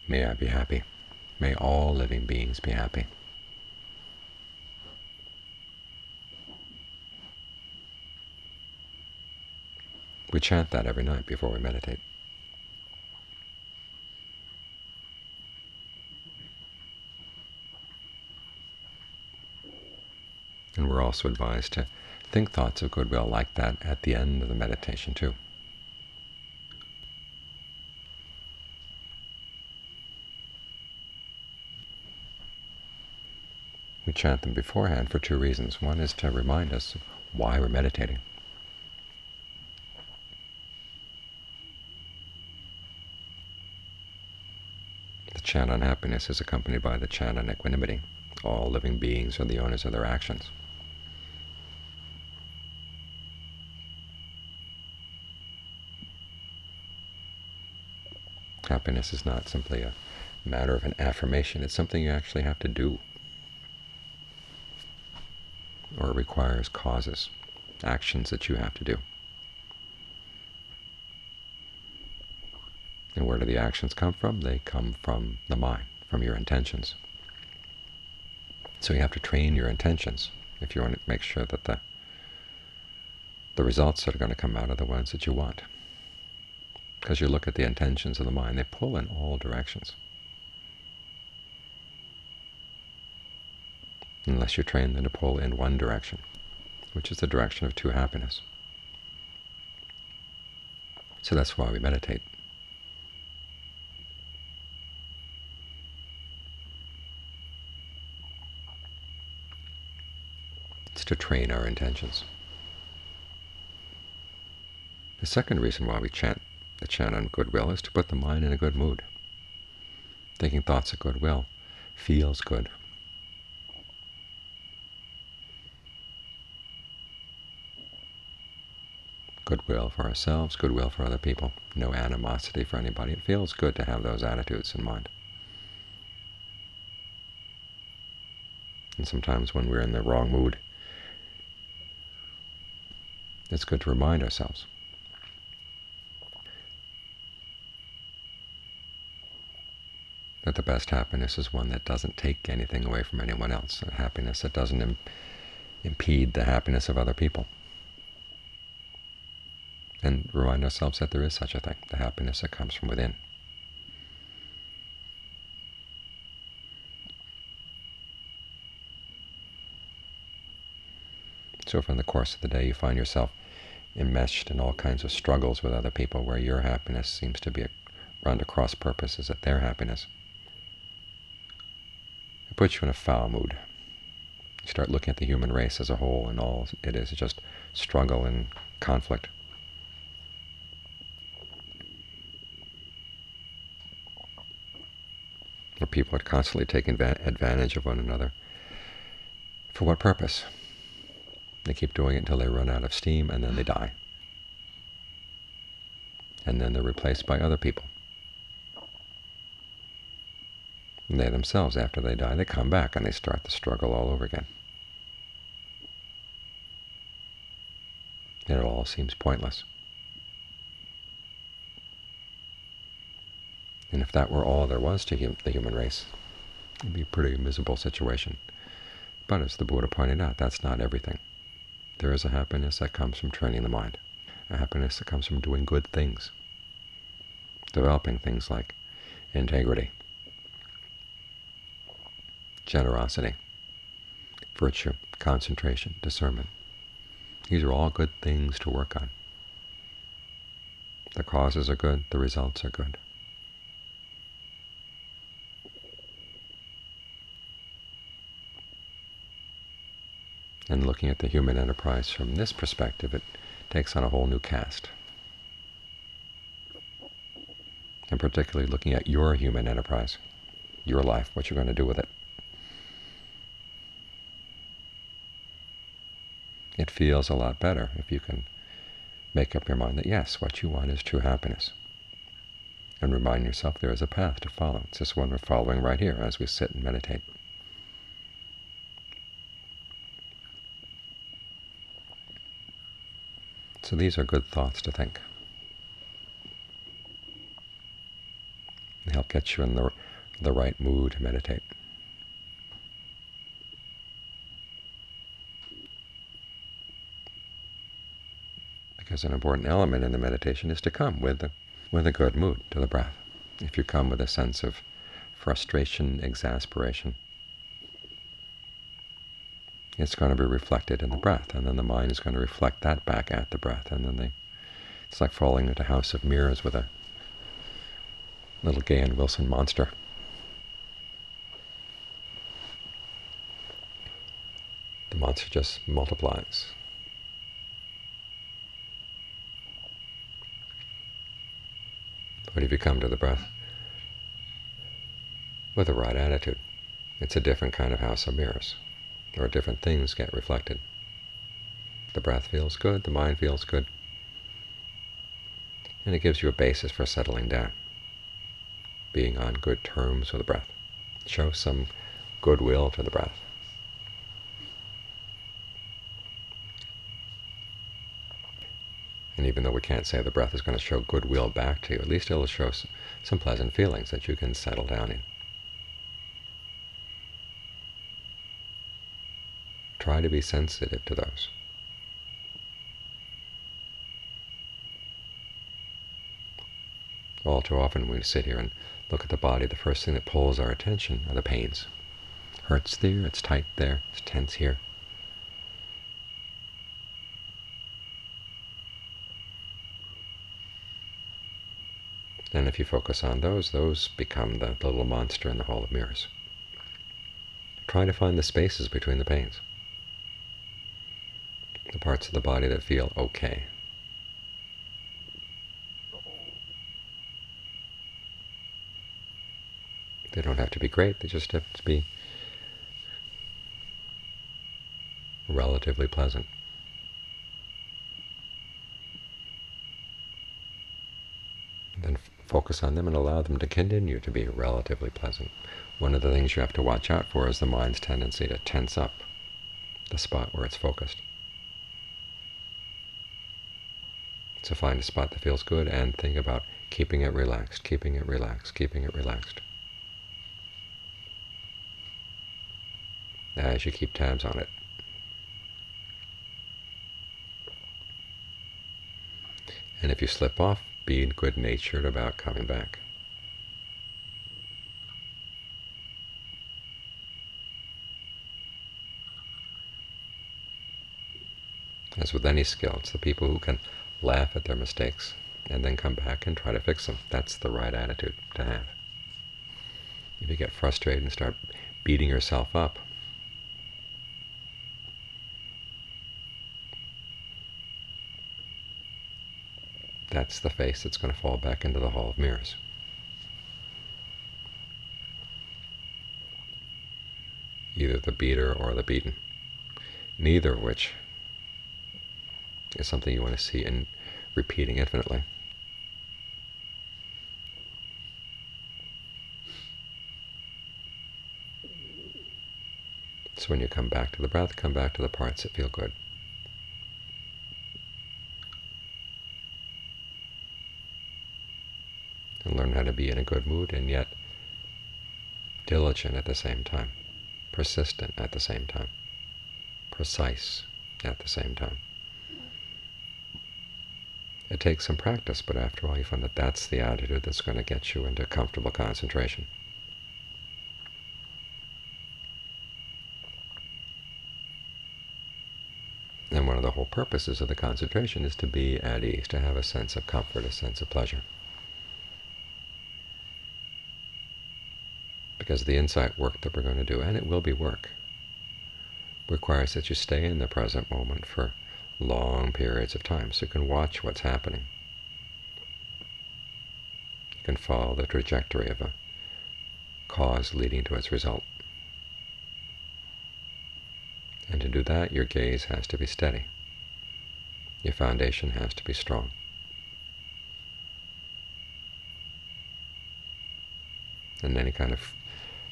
May I be happy. May all living beings be happy. We chant that every night before we meditate. And we're also advised to think thoughts of goodwill like that at the end of the meditation too. We chant them beforehand for two reasons. One is to remind us why we're meditating. The chant on happiness is accompanied by the chant on equanimity. All living beings are the owners of their actions. Happiness is not simply a matter of an affirmation. It's something you actually have to do, or it requires causes, actions that you have to do. And where do the actions come from? They come from the mind, from your intentions. So you have to train your intentions if you want to make sure that the results that are going to come out are the ones that you want. Because you look at the intentions of the mind, they pull in all directions. Unless you train them to pull in one direction, which is the direction of true happiness. So that's why we meditate. It's to train our intentions. The second reason why we chant the chant on goodwill is to put the mind in a good mood. Thinking thoughts of goodwill feels good. Goodwill for ourselves, goodwill for other people, no animosity for anybody. It feels good to have those attitudes in mind. And sometimes when we're in the wrong mood, it's good to remind ourselves that the best happiness is one that doesn't take anything away from anyone else, a happiness that doesn't impede the happiness of other people. And remind ourselves that there is such a thing, the happiness that comes from within. So if in the course of the day you find yourself enmeshed in all kinds of struggles with other people where your happiness seems to be run to cross purposes at their happiness, it puts you in a foul mood. You start looking at the human race as a whole, and all it is just struggle and conflict. Where people are constantly taking advantage of one another. For what purpose? They keep doing it until they run out of steam, and then they die. And then they're replaced by other people. And they themselves, after they die, they come back and they start the struggle all over again. And it all seems pointless. And if that were all there was to the human race, it would be a pretty miserable situation. But as the Buddha pointed out, that's not everything. There is a happiness that comes from training the mind, a happiness that comes from doing good things, developing things like integrity, generosity, virtue, concentration, discernment. These are all good things to work on. The causes are good, the results are good. And looking at the human enterprise from this perspective, it takes on a whole new cast. And particularly looking at your human enterprise, your life, what you're going to do with it. It feels a lot better if you can make up your mind that yes, what you want is true happiness. And remind yourself there is a path to follow. It's this one we're following right here as we sit and meditate. So these are good thoughts to think. and help get you in the right mood to meditate. Because an important element in the meditation is to come with a good mood to the breath. If you come with a sense of frustration, exasperation, it's going to be reflected in the breath, and then the mind is going to reflect that back at the breath, and then it's like falling into a house of mirrors with a little Gay and Wilson monster. The monster just multiplies. But if you come to the breath with the right attitude, it's a different kind of house of mirrors, or different things get reflected. The breath feels good, the mind feels good, and it gives you a basis for settling down, being on good terms with the breath. Show some goodwill to the breath. And even though we can't say the breath is going to show goodwill back to you, at least it'll show some pleasant feelings that you can settle down in. Try to be sensitive to those. All too often when we sit here and look at the body, the first thing that pulls our attention are the pains. Hurts there, it's tight there, it's tense here. And if you focus on those become the little monster in the hall of mirrors. Try to find the spaces between the pains, the parts of the body that feel okay. They don't have to be great, they just have to be relatively pleasant. And then focus on them and allow them to continue to be relatively pleasant. One of the things you have to watch out for is the mind's tendency to tense up the spot where it's focused. So find a spot that feels good and think about keeping it relaxed, keeping it relaxed, keeping it relaxed. As you keep tabs on it. And if you slip off, be good-natured about coming back. As with any skill, it's the people who can laugh at their mistakes and then come back and try to fix them. That's the right attitude to have. If you get frustrated and start beating yourself up, that's the face that's going to fall back into the hall of mirrors. Either the beater or the beaten, neither of which is something you want to see in repeating infinitely. So when you come back to the breath, come back to the parts that feel good. And learn how to be in a good mood and yet diligent at the same time, persistent at the same time, precise at the same time. It takes some practice, but after all you find that that's the attitude that's going to get you into comfortable concentration. And one of the whole purposes of the concentration is to be at ease, to have a sense of comfort, a sense of pleasure. Because the insight work that we're going to do, and it will be work, requires that you stay in the present moment for long periods of time, so you can watch what's happening. You can follow the trajectory of a cause leading to its result. And to do that, your gaze has to be steady. Your foundation has to be strong. And any kind of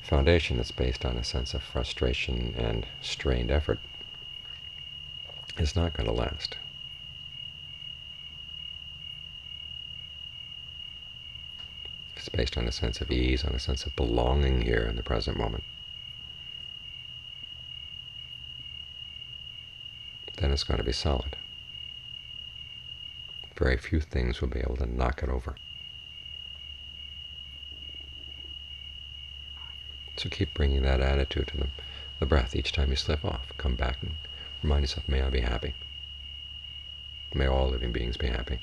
foundation that's based on a sense of frustration and strained effort is not going to last. it's based on a sense of ease, on a sense of belonging here in the present moment, then it's going to be solid. Very few things will be able to knock it over. So keep bringing that attitude to the breath each time you slip off. Come back and remind yourself, may I be happy. May all living beings be happy.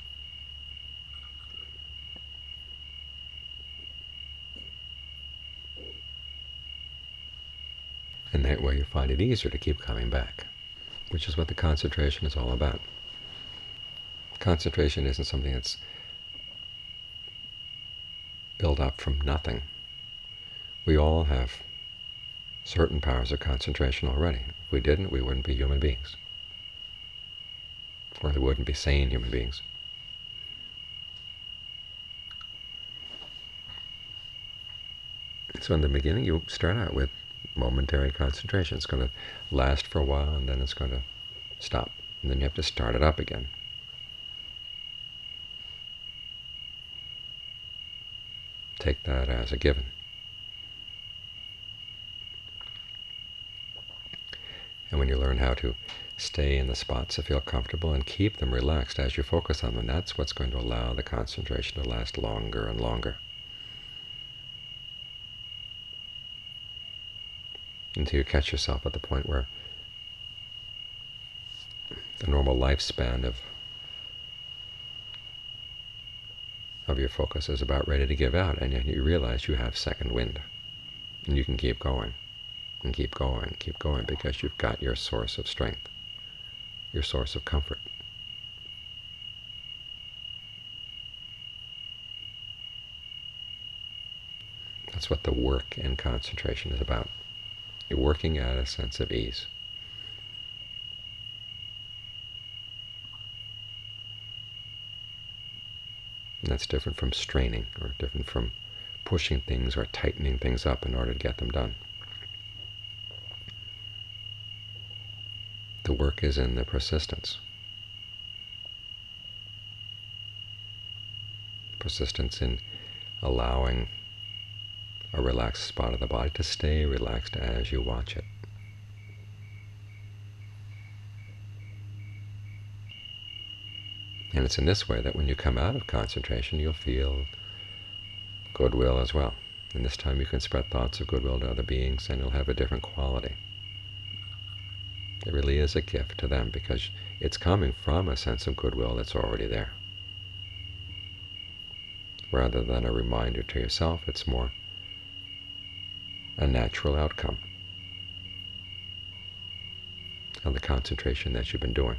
And that way you find it easier to keep coming back, which is what the concentration is all about. Concentration isn't something that's built up from nothing. We all have certain powers of concentration already. If we didn't, we wouldn't be human beings. Or we wouldn't be sane human beings. So in the beginning, you start out with momentary concentration. It's going to last for a while, and then it's going to stop. And then you have to start it up again. Take that as a given. And when you learn how to stay in the spots that feel comfortable and keep them relaxed as you focus on them, that's what's going to allow the concentration to last longer and longer. Until you catch yourself at the point where the normal lifespan of your focus is about ready to give out, and yet you realize you have second wind. And you can keep going, and keep going, keep going, because you've got your source of strength, your source of comfort. That's what the work in concentration is about. You're working at a sense of ease. And that's different from straining, or different from pushing things or tightening things up in order to get them done. The work is in the persistence. Persistence in allowing a relaxed spot of the body to stay relaxed as you watch it. And it's in this way that when you come out of concentration, you'll feel goodwill as well. And this time you can spread thoughts of goodwill to other beings, and you'll have a different quality. It really is a gift to them, because it's coming from a sense of goodwill that's already there. Rather than a reminder to yourself, it's more a natural outcome of the concentration that you've been doing.